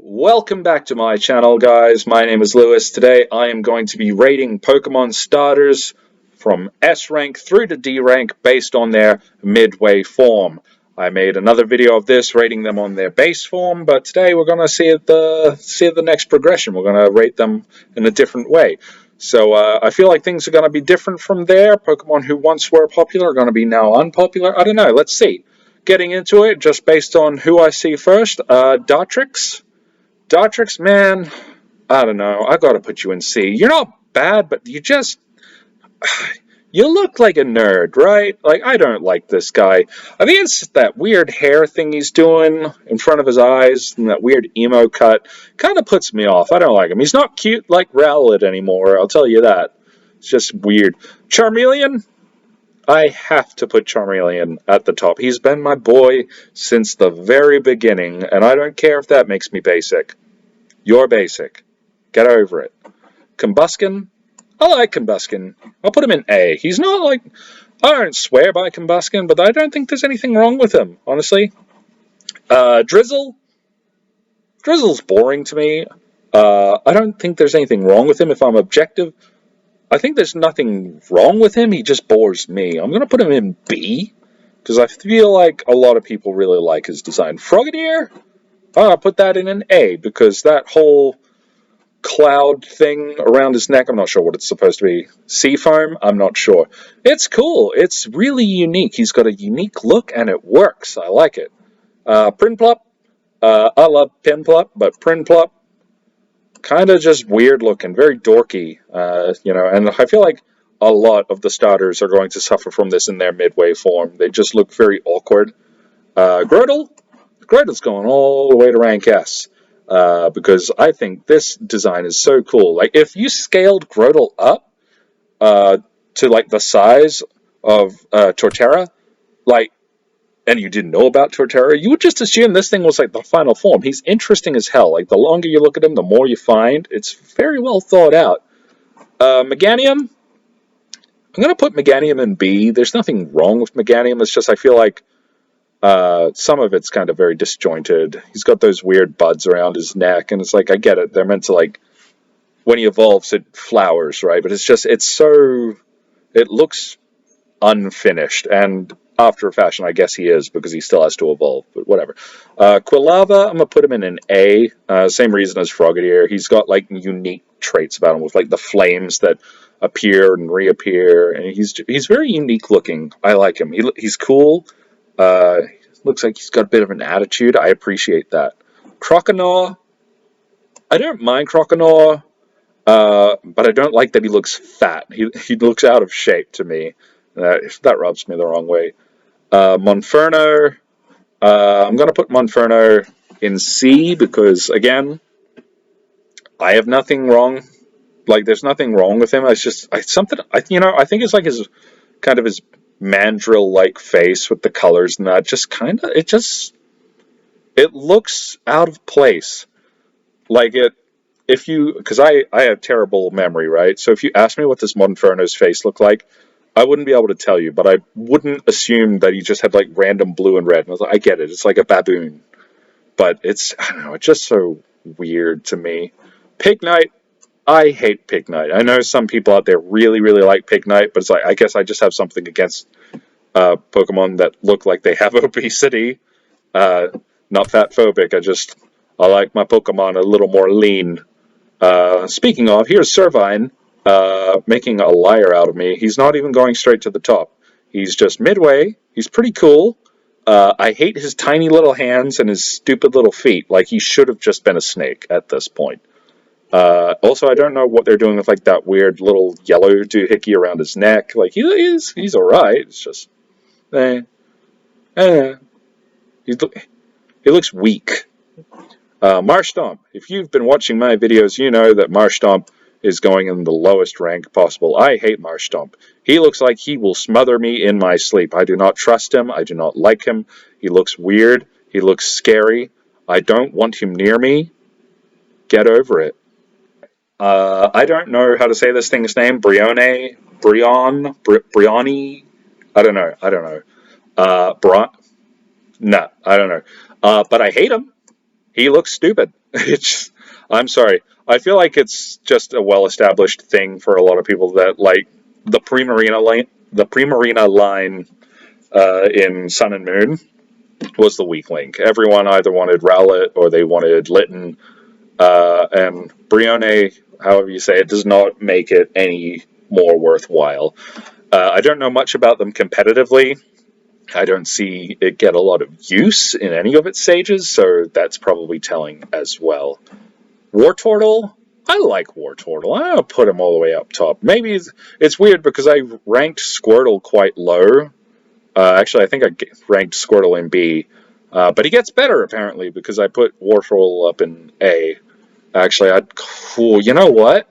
Welcome back to my channel, guys. My name is Lewis. Today I am going to be rating Pokemon starters from S rank through to D rank based on their midway form. I made another video of this rating them on their base form, but today we're going to see the next progression. We're going to rate them in a different way. So I feel like things are going to be different from there. Pokemon who once were popular are going to be now unpopular. I don't know. Let's see. Getting into it, just based on who I see first, Dartrix. Dartrix, man, I don't know. I gotta put you in C. You're not bad, but you just... You look like a nerd, right? Like, I don't like this guy. I think it's that weird hair thing he's doing in front of his eyes, and that weird emo cut. Kind of puts me off. I don't like him. He's not cute like Rowlet anymore, I'll tell you that. It's just weird. Charmeleon? I have to put Charmeleon at the top. He's been my boy since the very beginning, and I don't care if that makes me basic. You're basic. Get over it. Combusken? I like Combusken. I'll put him in A. He's not like... I don't swear by Combusken, but I don't think there's anything wrong with him, honestly. Drizzle? Drizzle's boring to me. I don't think there's anything wrong with him if I'm objective. I think there's nothing wrong with him, he just bores me. I'm going to put him in B, because I feel like a lot of people really like his design. Frogadier? I'll put that in an A, because that whole cloud thing around his neck, I'm not sure what it's supposed to be. Seafoam? I'm not sure. It's cool. It's really unique. He's got a unique look, and it works. I like it. Prinplup? I love Pinplup, but Prinplup, kind of just weird looking, very dorky, and I feel like a lot of the starters are going to suffer from this in their midway form. They just look very awkward. Girdle? Girdle's going all the way to rank S, because I think this design is so cool. Like, if you scaled Girdle up to, like, the size of Torterra, like, and you didn't know about Torterra, you would just assume this thing was like the final form. He's interesting as hell. Like, the longer you look at him, the more you find. It's very well thought out. Meganium? I'm going to put Meganium in B. There's nothing wrong with Meganium. It's just I feel like some of it's kind of very disjointed. He's got those weird buds around his neck, and it's like, I get it. They're meant to, like, when he evolves, it flowers, right? But it's just, it's so... It looks unfinished, and after a fashion, I guess he is, because he still has to evolve, but whatever. Quilava, I'm going to put him in an A. Same reason as Frogadier. He's got, like, unique traits about him, with, like, the flames that appear and reappear, and he's very unique looking. I like him. He's cool. Looks like he's got a bit of an attitude. I appreciate that. Croconaw, I don't mind Croconaw, but I don't like that he looks fat. He looks out of shape to me. That rubs me the wrong way. Monferno, I'm going to put Monferno in C because, again, I have nothing wrong. Like, there's nothing wrong with him. It's just I think it's like his kind of his mandrill-like face with the colors and that. Just kind of, it looks out of place. Like because I have terrible memory, right? So if you ask me what this Monferno's face looked like, I wouldn't be able to tell you, but I wouldn't assume that he just had, like, random blue and red. And I was like, I get it. It's like a baboon. But it's, I don't know, it's just so weird to me. Pignite, I hate Pignite. I know some people out there really, really like Pignite, but it's like, I guess I just have something against Pokemon that look like they have obesity. Not fat phobic. I like my Pokemon a little more lean. Speaking of, here's Servine. Making a liar out of me. He's not even going straight to the top. He's just midway. He's pretty cool. I hate his tiny little hands and his stupid little feet. Like, he should have just been a snake at this point. Also, I don't know what they're doing with, like, that weird little yellow doohickey around his neck. Like, he's alright. It's just... He looks weak. Marshtomp. If you've been watching my videos, you know that Marshtomp is going in the lowest rank possible. I hate Marshtomp. He looks like he will smother me in my sleep. I do not trust him. I do not like him. He looks weird. He looks scary. I don't want him near me. Get over it. I don't know how to say this thing's name. Brioni? I don't know. No, I don't know. But I hate him. He looks stupid. It's, I'm sorry. I feel like it's just a well-established thing for a lot of people that like the Primarina line in Sun and Moon was the weak link. Everyone either wanted Rowlet or they wanted Litten, and Brione, however you say it, does not make it any more worthwhile. I don't know much about them competitively. I don't see it get a lot of use in any of its stages, so that's probably telling as well. Wartortle? I like Wartortle. I'll put him all the way up top. Maybe it's weird because I ranked Squirtle quite low. Actually, I think I ranked Squirtle in B. But he gets better, apparently, because I put Wartortle up in A. Actually, cool. You know what?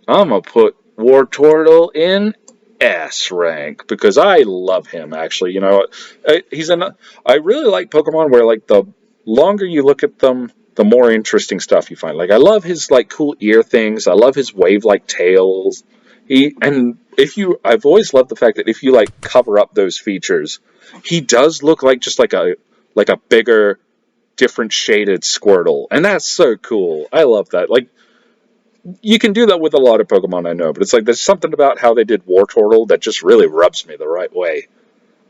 I'm going to put Wartortle in S rank because I love him, actually. You know, I really like Pokemon where, like, the longer you look at them, the more interesting stuff you find. Like, I love his, like, cool ear things. I love his wave-like tails. I've always loved the fact that if you, like, cover up those features, he does look like just like a bigger, different shaded Squirtle. And that's so cool. I love that. Like, you can do that with a lot of Pokemon, I know, but it's like there's something about how they did Wartortle that just really rubs me the right way.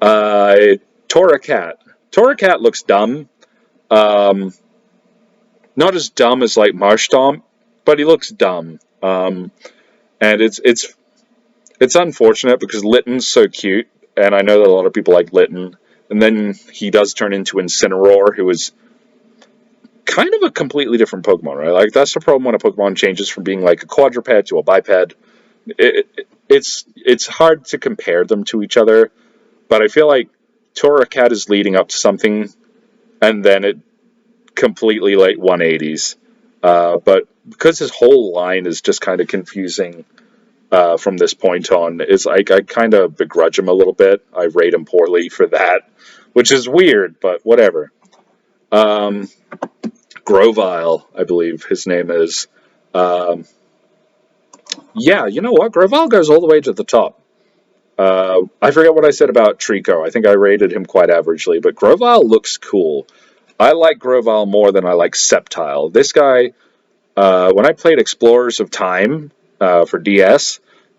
Torracat. Torracat looks dumb. Not as dumb as like Marshtomp, but he looks dumb. And it's unfortunate because Litten's so cute, and I know that a lot of people like Litten. And then he does turn into Incineroar, who is kind of a completely different Pokemon, right? Like, that's the problem when a Pokemon changes from being like a quadruped to a biped. It's hard to compare them to each other, but I feel like Torracat is leading up to something, and then it completely like 180s. But because his whole line is just kind of confusing from this point on, is like I kind of begrudge him a little bit. I rate him poorly for that, which is weird, but whatever. Grovyle, I believe his name is. Yeah, you know what? Grovyle goes all the way to the top. I forget what I said about Trico. I think I rated him quite averagely, but Grovyle looks cool. I like Grovyle more than I like Sceptile. This guy, when I played Explorers of Time for DS,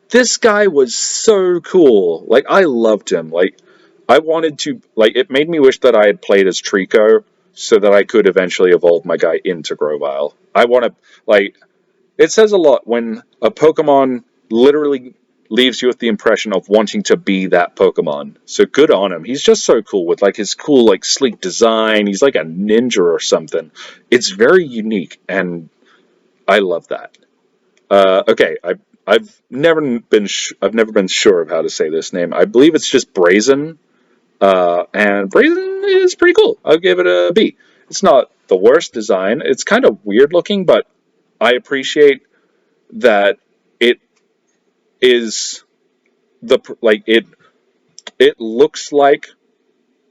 this guy was so cool. Like, I loved him. Like, I wanted to, like, it made me wish that I had played as Trico so that I could eventually evolve my guy into Grovyle. I want to, like, it says a lot when a Pokemon literally leaves you with the impression of wanting to be that Pokemon. So good on him. He's just so cool with like his cool like sleek design. He's like a ninja or something. It's very unique and I love that. Okay, I've never been sure of how to say this name. I believe it's just Brazen. And Brazen is pretty cool. I'll give it a B. It's not the worst design. It's kind of weird looking, but I appreciate that it is it looks like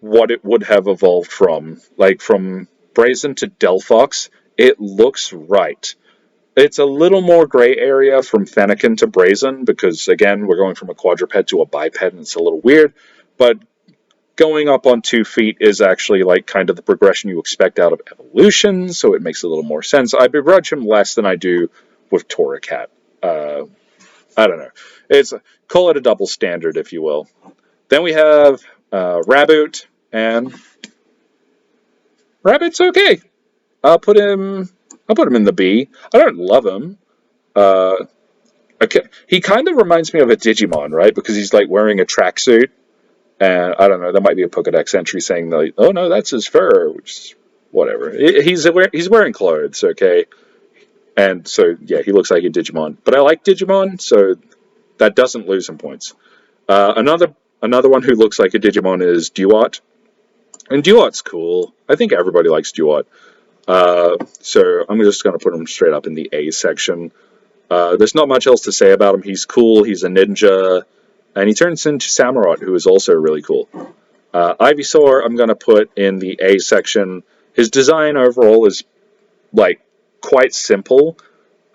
what it would have evolved from. Like from Brazen to Delphox, it looks right. It's a little more gray area from Fennekin to Brazen because again we're going from a quadruped to a biped and it's a little weird, but going up on 2 feet is actually like kind of the progression you expect out of evolution, so it makes a little more sense. I begrudge him less than I do with Torracat. I don't know. Call it a double standard, if you will. Then we have Raboot, and Raboot's okay. I'll put him in the B. I don't love him. Okay, he kind of reminds me of a Digimon, right? Because he's like wearing a tracksuit. And I don't know, that might be a Pokedex entry saying, like, oh no, that's his fur, which is whatever. He's wearing clothes, okay? And so, yeah, he looks like a Digimon. But I like Digimon, so that doesn't lose him points. Another one who looks like a Digimon is Duat. And Duat's cool. I think everybody likes Duat. So I'm just going to put him straight up in the A section. There's not much else to say about him. He's cool, he's a ninja. And he turns into Samurott, who is also really cool. Ivysaur, I'm going to put in the A section. His design overall is, like, quite simple,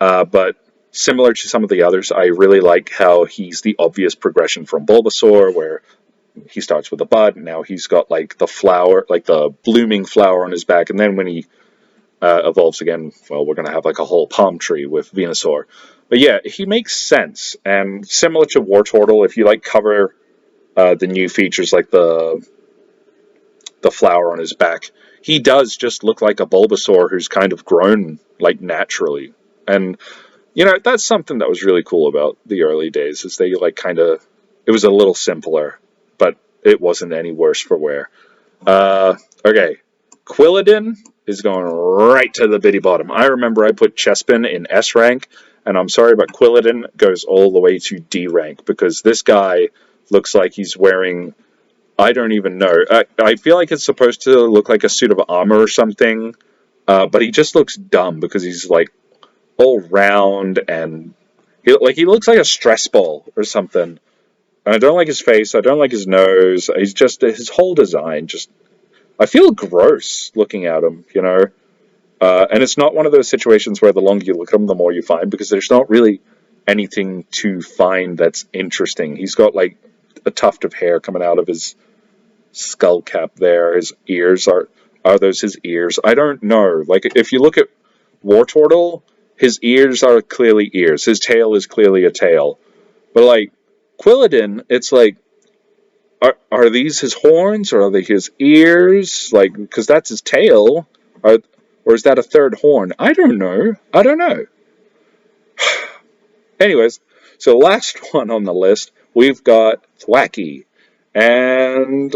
but similar to some of the others. I really like how he's the obvious progression from Bulbasaur, where he starts with a bud, and now he's got, like, the flower, like, the blooming flower on his back, and then when he evolves again, well, we're going to have like a whole palm tree with Venusaur. But yeah, he makes sense. And similar to Wartortle, if you like cover the new features like the flower on his back, he does just look like a Bulbasaur who's kind of grown like naturally. And you know, that's something that was really cool about the early days, is they like kind of, it was a little simpler, but it wasn't any worse for wear. Okay, Quilladin is going right to the bitty bottom. I remember I put Chespin in S rank, and I'm sorry, but Quilladin goes all the way to D rank, because this guy looks like he's wearing, I don't even know. I feel like it's supposed to look like a suit of armor or something, but he just looks dumb because he's like all round and he looks like a stress ball or something. And I don't like his face. I don't like his nose. He's just, his whole design just, I feel gross looking at him, you know. And it's not one of those situations where the longer you look at him, the more you find, because there's not really anything to find that's interesting. He's got like a tuft of hair coming out of his skull cap there. His ears are those his ears? I don't know. Like if you look at Wartortle, his ears are clearly ears. His tail is clearly a tail. But like Quilladin, it's like, are these his horns, or are they his ears? Like, because that's his tail. Or is that a third horn? I don't know. I don't know. Anyways, so last one on the list, we've got Thwacki. And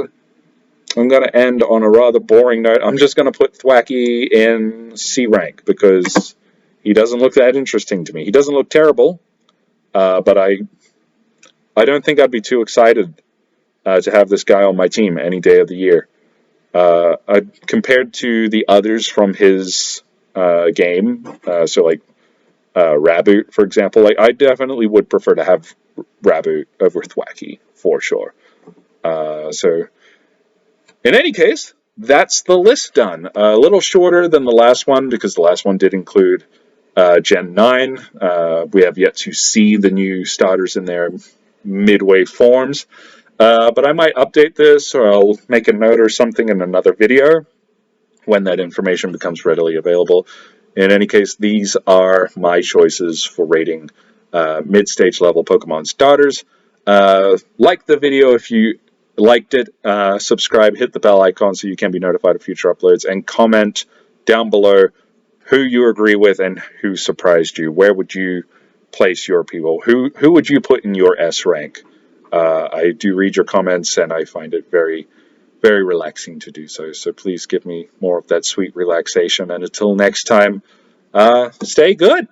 I'm going to end on a rather boring note. I'm just going to put Thwacki in C rank, because he doesn't look that interesting to me. He doesn't look terrible, but I don't think I'd be too excited to have this guy on my team any day of the year. Compared to the others from his game, so like Raboot, for example, like I definitely would prefer to have Raboot over Thwacki, for sure. So, in any case, that's the list done. A little shorter than the last one, because the last one did include Gen 9. We have yet to see the new starters in their midway forms. But I might update this, or I'll make a note or something in another video when that information becomes readily available. In any case, these are my choices for rating mid-stage level Pokemon starters. Like the video if you liked it, subscribe, hit the bell icon so you can be notified of future uploads, and comment down below who you agree with and who surprised you. Where would you place your people? Who would you put in your S rank? I do read your comments, and I find it very, very relaxing to do so. So please give me more of that sweet relaxation. And until next time, stay good.